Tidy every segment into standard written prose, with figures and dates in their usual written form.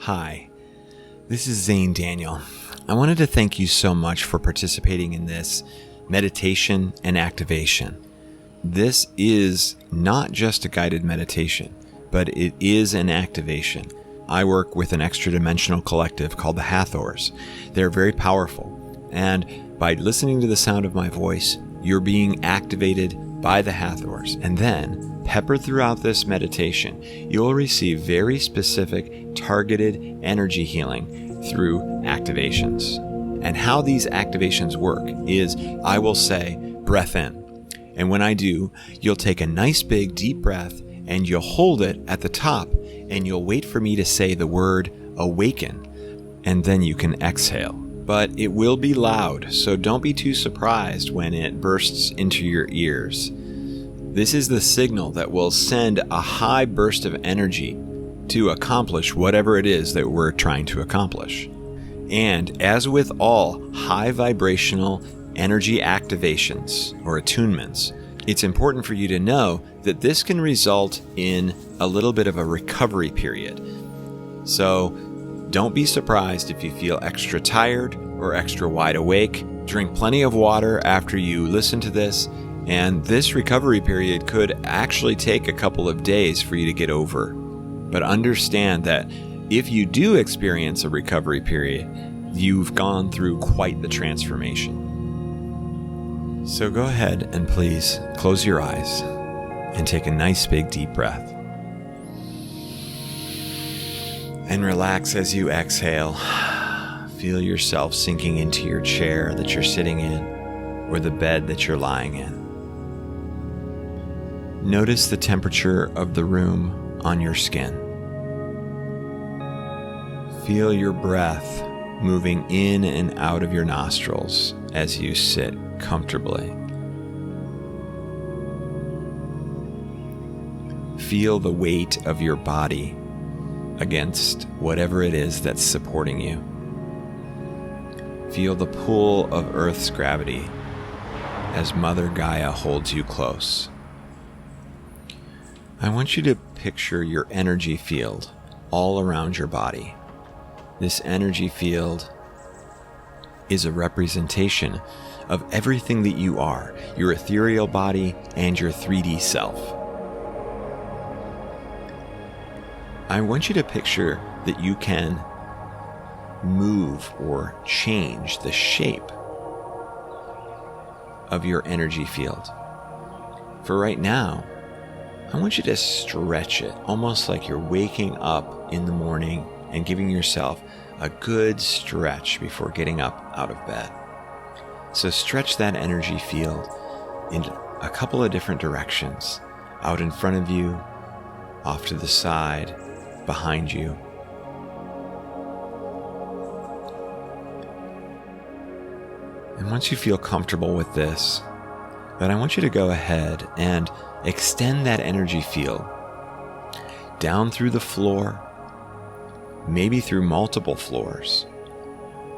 Hi, this is Xane Daniel. I wanted to thank you so much for participating in this meditation and activation. This is not just a guided meditation, but it is an activation. I work with an extra-dimensional collective called the Hathors. They're very powerful, and by listening to the sound of my voice, you're being activated by the Hathors, and then peppered throughout this meditation, you'll receive very specific, targeted energy healing through activations. And how these activations work is I will say, breath in. And when I do, you'll take a nice big deep breath and you'll hold it at the top and you'll wait for me to say the word awaken. And then you can exhale. But it will be loud, so don't be too surprised when it bursts into your ears. This is the signal that will send a high burst of energy to accomplish whatever it is that we're trying to accomplish. And as with all high vibrational energy activations or attunements, it's important for you to know that this can result in a little bit of a recovery period. So don't be surprised if you feel extra tired or extra wide awake. Drink plenty of water after you listen to this. And this recovery period could actually take a couple of days for you to get over. But understand that if you do experience a recovery period, you've gone through quite the transformation. So go ahead and please close your eyes and take a nice big deep breath. And relax as you exhale. Feel yourself sinking into your chair that you're sitting in or the bed that you're lying in. Notice the temperature of the room on your skin. Feel your breath moving in and out of your nostrils as you sit comfortably. Feel the weight of your body against whatever it is that's supporting you. Feel the pull of Earth's gravity as Mother Gaia holds you close. I want you to picture your energy field all around your body. This energy field is a representation of everything that you are, your ethereal body and your 3D self. I want you to picture that you can move or change the shape of your energy field. For right now, I want you to stretch it, almost like you're waking up in the morning and giving yourself a good stretch before getting up out of bed. So stretch that energy field in a couple of different directions, out in front of you, off to the side, behind you. And once you feel comfortable with this, then I want you to go ahead and extend that energy field down through the floor, maybe through multiple floors,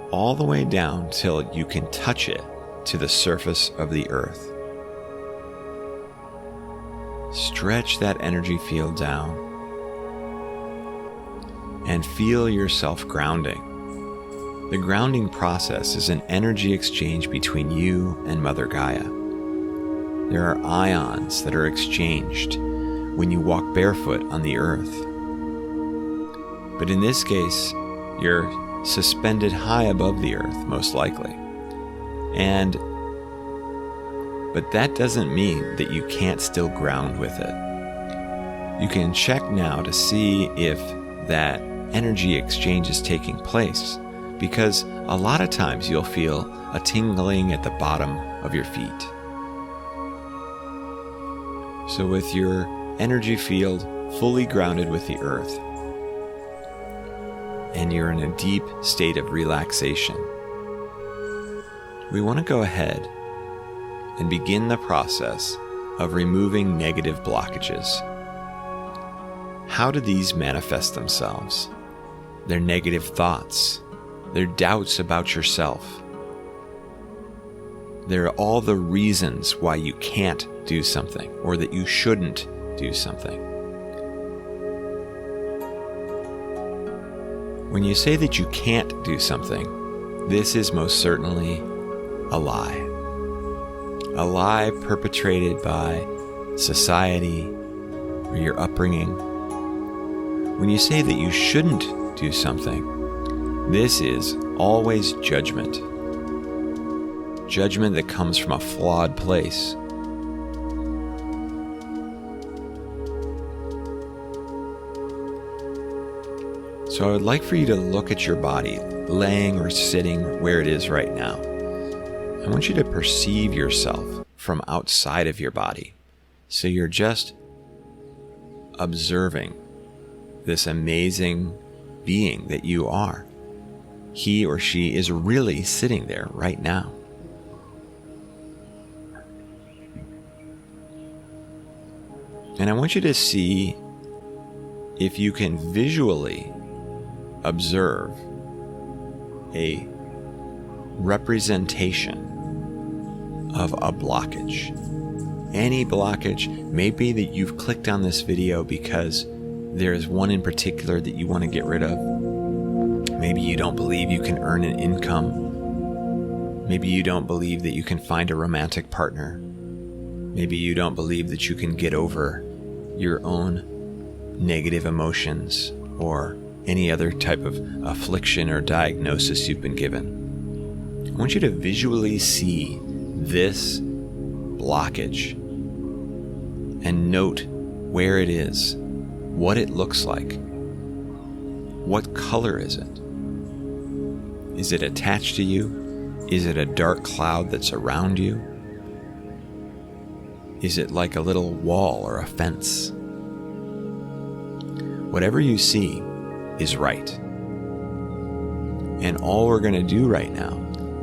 all the way down till you can touch it to the surface of the earth. Stretch that energy field down and feel yourself grounding. The grounding process is an energy exchange between you and Mother Gaia. There are ions that are exchanged when you walk barefoot on the earth. But in this case, you're suspended high above the earth, most likely. But that doesn't mean that you can't still ground with it. You can check now to see if that energy exchange is taking place, because a lot of times you'll feel a tingling at the bottom of your feet. So with your energy field fully grounded with the earth, and you're in a deep state of relaxation, we want to go ahead and begin the process of removing negative blockages. How do these manifest themselves? They're negative thoughts. They're doubts about yourself. They're all the reasons why you can't do something or that you shouldn't do something. When you say that you can't do something, this is most certainly a lie. A lie perpetrated by society or your upbringing. When you say that you shouldn't do something, this is always judgment. Judgment that comes from a flawed place. So I would like for you to look at your body, laying or sitting where it is right now. I want you to perceive yourself from outside of your body. So you're just observing this amazing being that you are. He or she is really sitting there right now. And I want you to see if you can visually observe a representation of a blockage. Any blockage. May be that you've clicked on this video because there is one in particular that you want to get rid of. Maybe you don't believe you can earn an income. Maybe you don't believe that you can find a romantic partner. Maybe you don't believe that you can get over your own negative emotions or any other type of affliction or diagnosis you've been given. I want you to visually see this blockage and note where it is, what it looks like. What color is it? Is it attached to you? Is it a dark cloud that's around you? Is it like a little wall or a fence? Whatever you see is right. And all we're going to do right now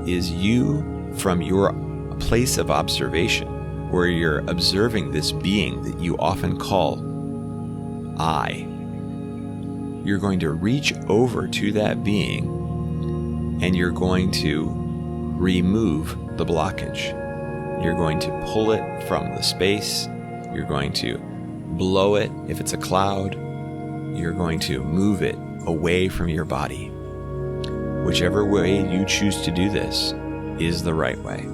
is you, from your place of observation, where you're observing this being that you often call I, you're going to reach over to that being and you're going to remove the blockage. You're going to pull it from the space. You're going to blow it if it's a cloud. You're going to move it away from your body. Whichever way you choose to do this is the right way.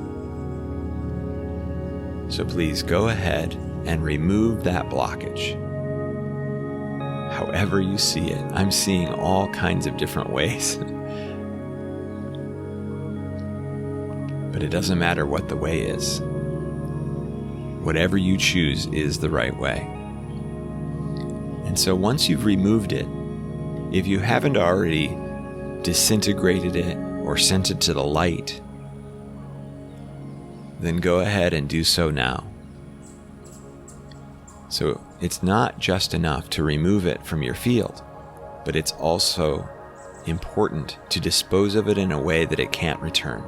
So please go ahead and remove that blockage. However you see it. I'm seeing all kinds of different ways. But it doesn't matter what the way is. Whatever you choose is the right way. And so once you've removed it, if you haven't already disintegrated it or sent it to the light, then go ahead and do so now. So it's not just enough to remove it from your field, but it's also important to dispose of it in a way that it can't return.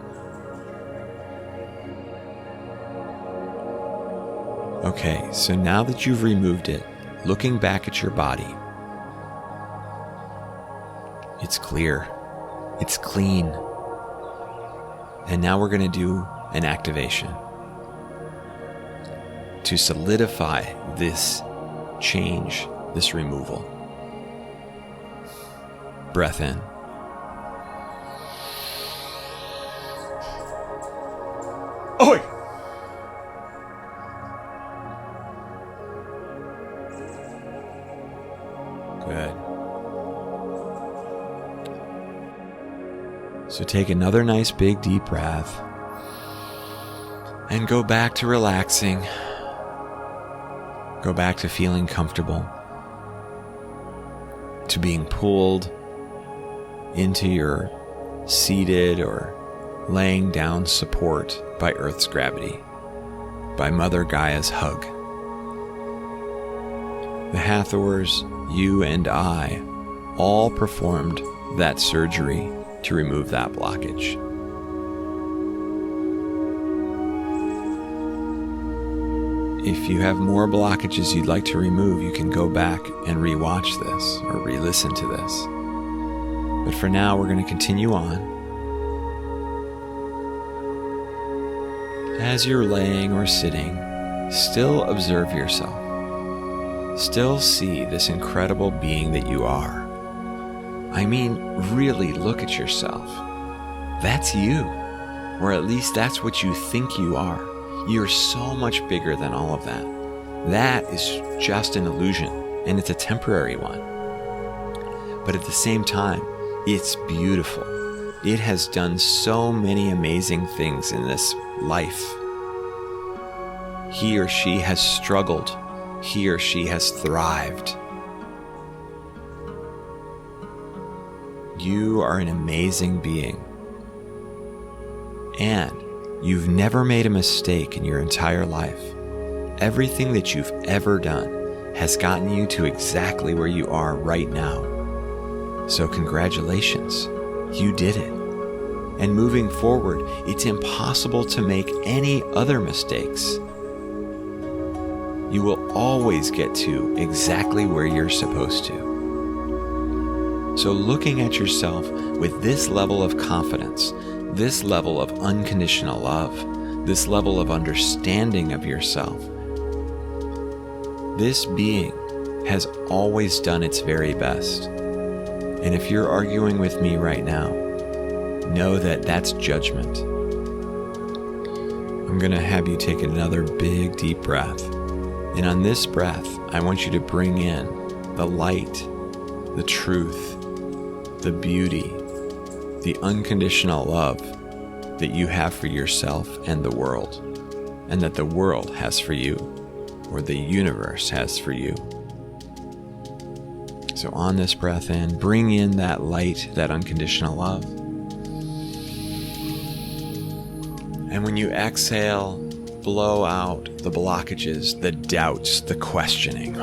Okay, so now that you've removed it, looking back at your body, it's clear, it's clean. And now we're going to do an activation to solidify this change, this removal. Breath in. Oi! Good. So take another nice big deep breath and go back to relaxing. Go back to feeling comfortable, to being pulled into your seated or laying down support by Earth's gravity, by Mother Gaia's hug. The Hathors, you and I, all performed that surgery to remove that blockage. If you have more blockages you'd like to remove, you can go back and rewatch this or re-listen to this. But for now, we're going to continue on. As you're laying or sitting, still observe yourself. Still see this incredible being that you are. I mean, really look at yourself. That's you. Or at least that's what you think you are. You're so much bigger than all of that. That is just an illusion, and it's a temporary one. But at the same time, it's beautiful. It has done so many amazing things in this life. He or she has struggled. He or she has thrived. You are an amazing being. And you've never made a mistake in your entire life. Everything that you've ever done has gotten you to exactly where you are right now. So congratulations, you did it. And moving forward, it's impossible to make any other mistakes. You will always get to exactly where you're supposed to. So looking at yourself with this level of confidence, this level of unconditional love, this level of understanding of yourself, this being has always done its very best. And if you're arguing with me right now, know that that's judgment. I'm going to have you take another big, deep breath. And on this breath, I want you to bring in the light, the truth, the beauty, the unconditional love that you have for yourself and the world, and that the world has for you, or the universe has for you. So on this breath in, bring in that light, that unconditional love. And when you exhale, blow out the blockages, the doubts, the questioning.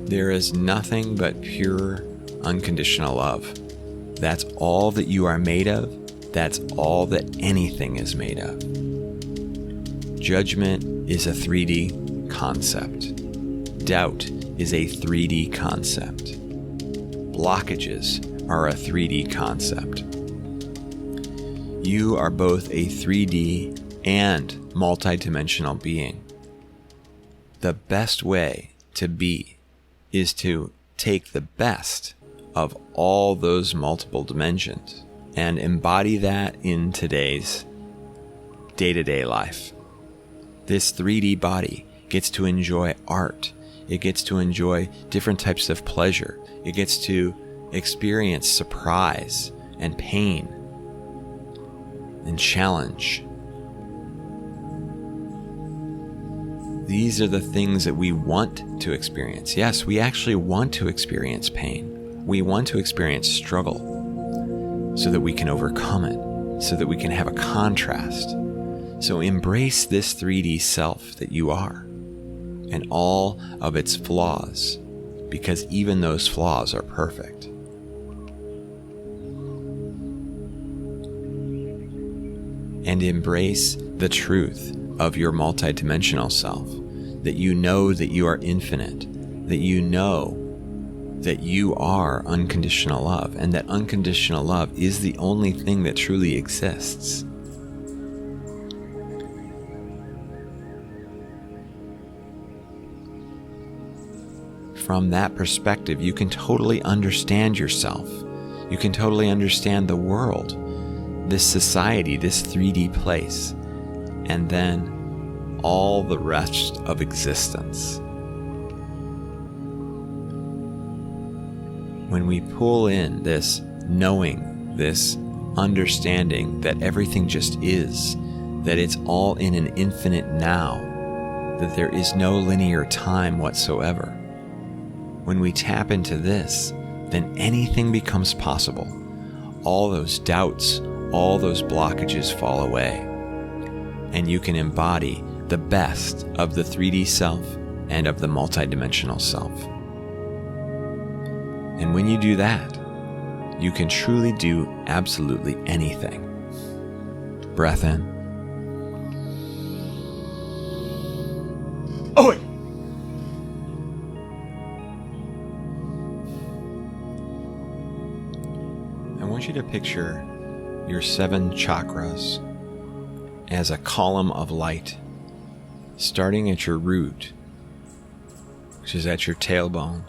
There is nothing but pure, unconditional love. That's all that you are made of. That's all that anything is made of. Judgment is a 3D concept. Doubt is a 3D concept. Blockages are a 3D concept. You are both a 3D and multidimensional being. The best way to be is to take the best of all those multiple dimensions and embody that in today's day-to-day life. This 3D body gets to enjoy art. It gets to enjoy different types of pleasure. It gets to experience surprise and pain and challenge. These are the things that we want to experience. Yes, we actually want to experience pain. We want to experience struggle so that we can overcome it, so that we can have a contrast. So embrace this 3D self that you are and all of its flaws, because even those flaws are perfect. And embrace the truth of your multidimensional self, that you know that you are infinite, that you know that you are unconditional love, and that unconditional love is the only thing that truly exists. From that perspective, you can totally understand yourself. You can totally understand the world, this society, this 3D place, and then all the rest of existence. When we pull in this knowing, this understanding that everything just is, that it's all in an infinite now, that there is no linear time whatsoever, when we tap into this, then anything becomes possible. All those doubts, all those blockages fall away, and you can embody the best of the 3D self and of the multidimensional self. And when you do that, you can truly do absolutely anything. Breath in. Oh, wait. I want you to picture your 7 chakras as a column of light starting at your root, which is at your tailbone,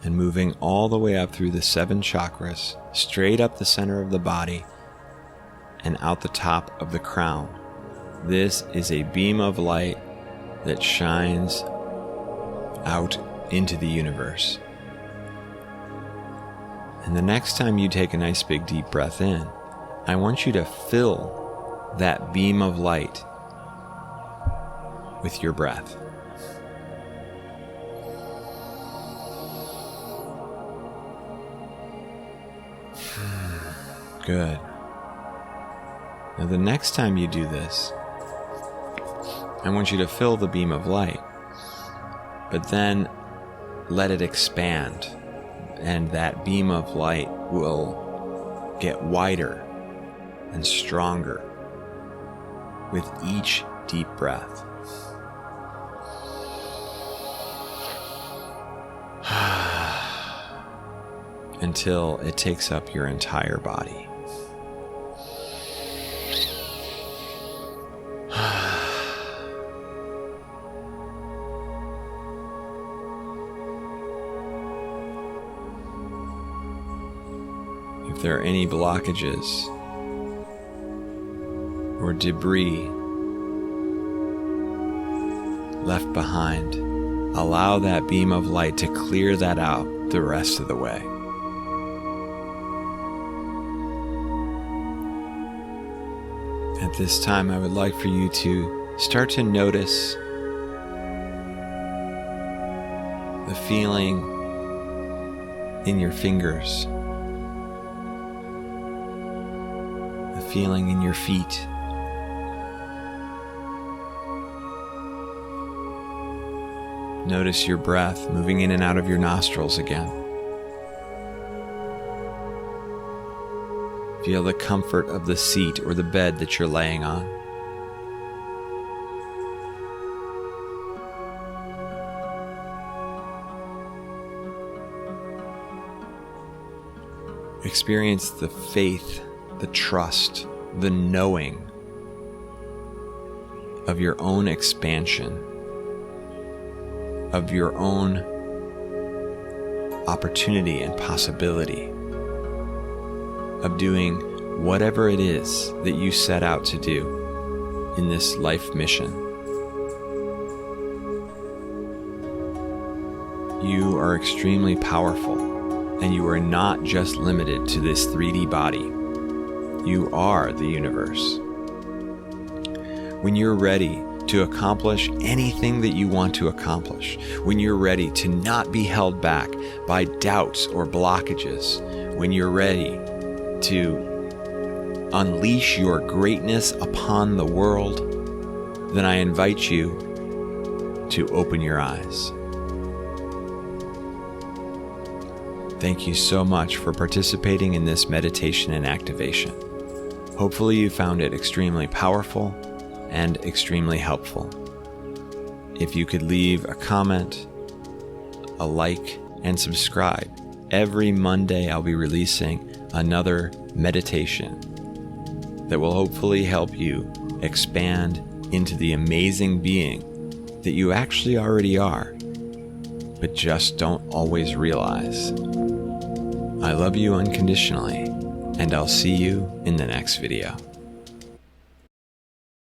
and moving all the way up through the 7 chakras, straight up the center of the body, and out the top of the crown. This is a beam of light that shines out into the universe. And the next time you take a nice big deep breath in, I want you to fill that beam of light with your breath. Good. Now the next time you do this, I want you to fill the beam of light, but then let it expand, and that beam of light will get wider and stronger with each deep breath. Until it takes up your entire body. If there are any blockages or debris left behind, allow that beam of light to clear that out the rest of the way. At this time, I would like for you to start to notice the feeling in your fingers, the feeling in your feet, notice your breath moving in and out of your nostrils again. Feel the comfort of the seat or the bed that you're laying on. Experience the faith, the trust, the knowing of your own expansion, of your own opportunity and possibility, of doing whatever it is that you set out to do in this life mission. You are extremely powerful, and you are not just limited to this 3D body. You are the universe. When you're ready to accomplish anything that you want to accomplish, when you're ready to not be held back by doubts or blockages, when you're ready to unleash your greatness upon the world, then I invite you to open your eyes. Thank you so much for participating in this meditation and activation. Hopefully you found it extremely powerful and extremely helpful. If you could leave a comment, a like, and subscribe. Every Monday I'll be releasing another meditation that will hopefully help you expand into the amazing being that you actually already are, but just don't always realize. I love you unconditionally, and I'll see you in the next video.